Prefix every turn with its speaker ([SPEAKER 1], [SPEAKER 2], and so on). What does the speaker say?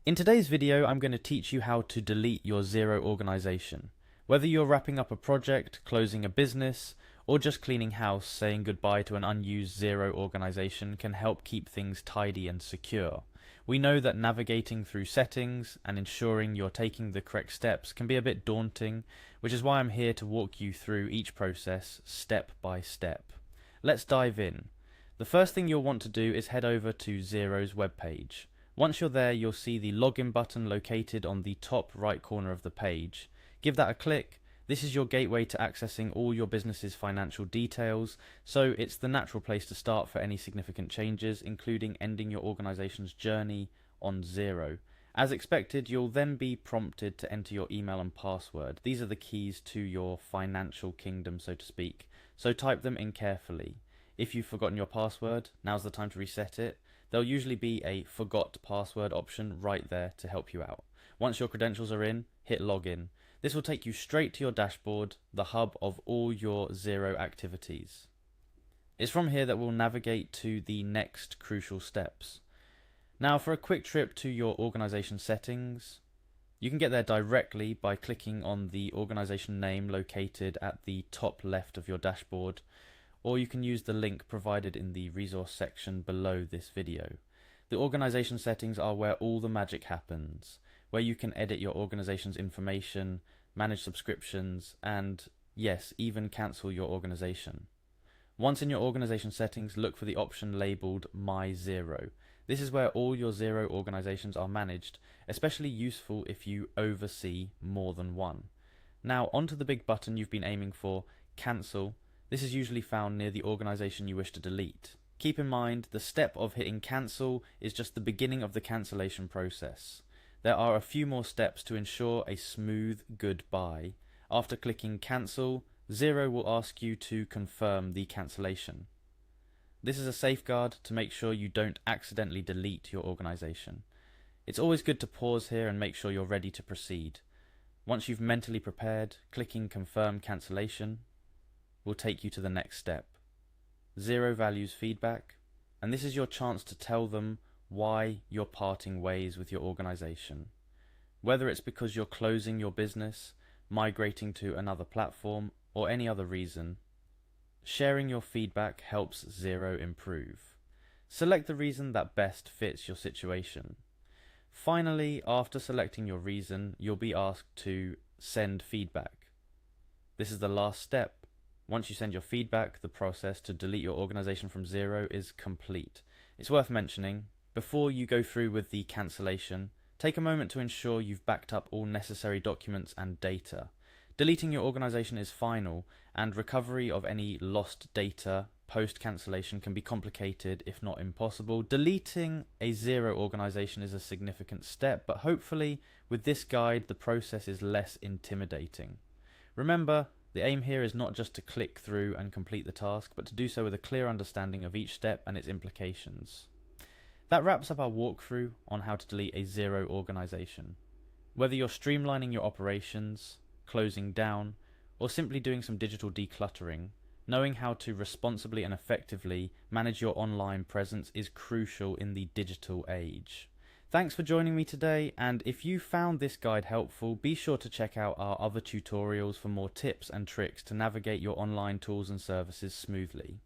[SPEAKER 1] In today's video, I'm going to teach you how to delete your Xero organization. Whether you're wrapping up a project, closing a business, or just cleaning house, saying goodbye to an unused Xero organization can help keep things tidy and secure. We know that navigating through settings and ensuring you're taking the correct steps can be a bit daunting, which is why I'm here to walk you through each process step by step. Let's dive in. The first thing you'll want to do is head over to Xero's webpage. Once you're there, you'll see the login button located on the top right corner of the page. Give that a click. This is your gateway to accessing all your business's financial details, so it's the natural place to start for any significant changes, including ending your organization's journey on Xero. As expected, you'll then be prompted to enter your email and password. These are the keys to your financial kingdom, so to speak, so type them in carefully. If you've forgotten your password, now's the time to reset it. There'll usually be a forgot password option right there to help you out. Once your credentials are in, hit login. This will take you straight to your dashboard, the hub of all your Xero activities. It's from here that we'll navigate to the next crucial steps. Now, for a quick trip to your organization settings, you can get there directly by clicking on the organization name located at the top left of your dashboard, or you can use the link provided in the resource section below this video. The organization settings are where all the magic happens, where you can edit your organization's information, manage subscriptions, and yes, even cancel your organization. Once in your organization settings, look for the option labeled My Xero. This is where all your Xero organizations are managed, especially useful if you oversee more than one. Now onto the big button you've been aiming for, Cancel. This is usually found near the organization you wish to delete. Keep in mind, the step of hitting cancel is just the beginning of the cancellation process. There are a few more steps to ensure a smooth goodbye. After clicking cancel, Xero will ask you to confirm the cancellation. This is a safeguard to make sure you don't accidentally delete your organization. It's always good to pause here and make sure you're ready to proceed. Once you've mentally prepared, clicking confirm cancellation will take you to the next step. Xero values feedback, and this is your chance to tell them why you're parting ways with your organization. Whether it's because you're closing your business, migrating to another platform, or any other reason, sharing your feedback helps Xero improve. Select the reason that best fits your situation. Finally, after selecting your reason, you'll be asked to send feedback. This is the last step. Once you send your feedback, the process to delete your organization from Xero is complete. It's worth mentioning, before you go through with the cancellation, take a moment to ensure you've backed up all necessary documents and data. Deleting your organization is final, and recovery of any lost data post-cancellation can be complicated, if not impossible. Deleting a Xero organization is a significant step, but hopefully with this guide the process is less intimidating. Remember, the aim here is not just to click through and complete the task, but to do so with a clear understanding of each step and its implications. That wraps up our walkthrough on how to delete a Xero organization. Whether you're streamlining your operations, closing down, or simply doing some digital decluttering, knowing how to responsibly and effectively manage your online presence is crucial in the digital age. Thanks for joining me today, and if you found this guide helpful, be sure to check out our other tutorials for more tips and tricks to navigate your online tools and services smoothly.